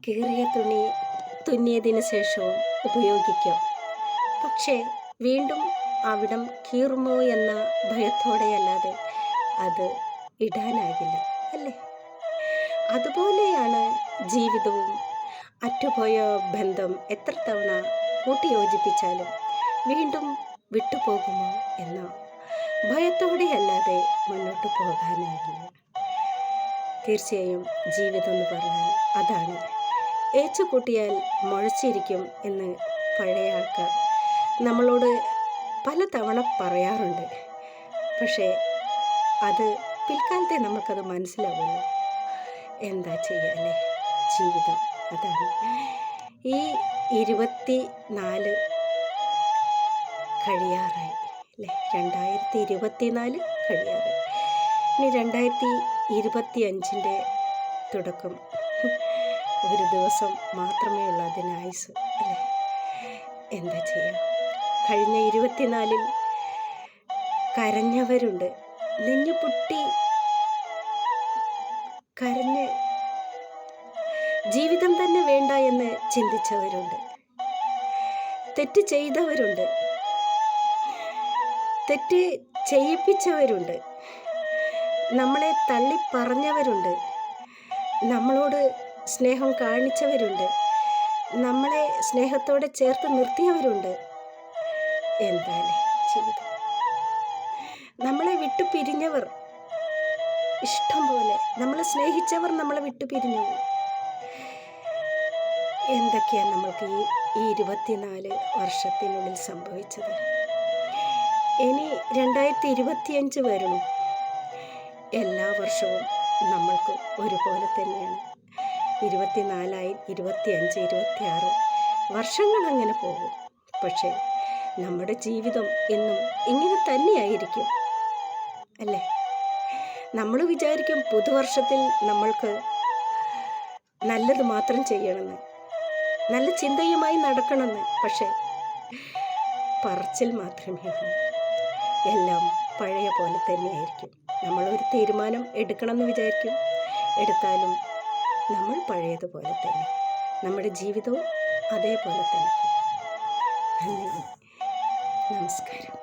കീറിയ തുണി തുന്നിയതിന് ശേഷവും ഉപയോഗിക്കാം. പക്ഷേ വീണ്ടും അവിടം കീറുമോ എന്ന ഭയത്തോടെയല്ലാതെ അത് ഇടാനാകില്ല, അല്ലേ? അതുപോലെയാണ് ജീവിതവും. അറ്റുപോയ ബന്ധം എത്ര തവണ കൂട്ടിയോജിപ്പിച്ചാലും വീണ്ടും വിട്ടുപോകുമോ എന്ന ഭയത്തോടെയല്ലാതെ മുന്നോട്ട് പോകാനാകില്ല. തീർച്ചയായും ജീവിതം എന്ന് പറഞ്ഞാൽ അതാണ്. ഏച്ചു കൂട്ടിയാൽ മുളച്ചിരിക്കും എന്ന് പഴയ ആൾക്കാർ നമ്മളോട് പല തവണ പറയാറുണ്ട്. പക്ഷേ അത് പിൽക്കാലത്തെ നമുക്കത് മനസ്സിലാവുള്ളൂ. എന്താ ചെയ്യാല്ലേ, ജീവിതം അതാണ്. ഈ 24 കഴിയാറായി അല്ലേ? 2024 കഴിയാറായി. ഇനി 2025 തുടക്കം. ഒരു ദിവസം മാത്രമേ ഉള്ളൂ അതിന് ആയുസ്, അല്ലേ? എന്താ ചെയ്യാം? കഴിഞ്ഞ 24 കരഞ്ഞവരുണ്ട്, നെഞ്ഞു പൊട്ടി കരഞ്ഞ് ജീവിതം തന്നെ വേണ്ട എന്ന് ചിന്തിച്ചവരുണ്ട്, തെറ്റ് ചെയ്തവരുണ്ട്, തെറ്റ് ചെയ്യിപ്പിച്ചവരുണ്ട്, നമ്മളെ തള്ളിപ്പറഞ്ഞവരുണ്ട്, നമ്മളോട് സ്നേഹം കാണിച്ചവരുണ്ട്, നമ്മളെ സ്നേഹത്തോടെ ചേർത്ത് നിർത്തിയവരുണ്ട്. എന്തായാലും ജീവിതം. നമ്മളെ വിട്ടു പിരിഞ്ഞവർ ഇഷ്ടം പോലെ, നമ്മളെ സ്നേഹിച്ചവർ നമ്മളെ വിട്ടു പിരിഞ്ഞു. എന്തൊക്കെയാണ് നമ്മൾക്ക് ഈ 24 വർഷത്തിനുള്ളിൽ സംഭവിച്ചത്? ഇനി 2025 വരണം. എല്ലാ വർഷവും നമ്മൾക്ക് ഒരുപോലെ തന്നെയാണ്. 24 25 26 വർഷങ്ങൾ അങ്ങനെ പോകും. പക്ഷേ നമ്മുടെ ജീവിതം എന്നും ഇങ്ങനെ തന്നെയായിരിക്കും, അല്ലേ? നമ്മൾ വിചാരിക്കും പുതുവർഷത്തിൽ നമ്മൾക്ക് നല്ലത് മാത്രം ചെയ്യണമെന്ന്, നല്ല ചിന്തയുമായി നടക്കണമെന്ന്. പക്ഷേ പറച്ചിൽ മാത്രമേ ഉള്ളൂ. എല്ലാം പഴയ പോലെ തന്നെയായിരിക്കും. നമ്മളൊരു തീരുമാനം എടുക്കണമെന്ന് വിചാരിക്കും, എടുത്താലും നമ്മൾ പഴയതുപോലെ തന്നെ, നമ്മുടെ ജീവിതവും അതേപോലെ തന്നെ. നന്ദി, നമസ്കാരം.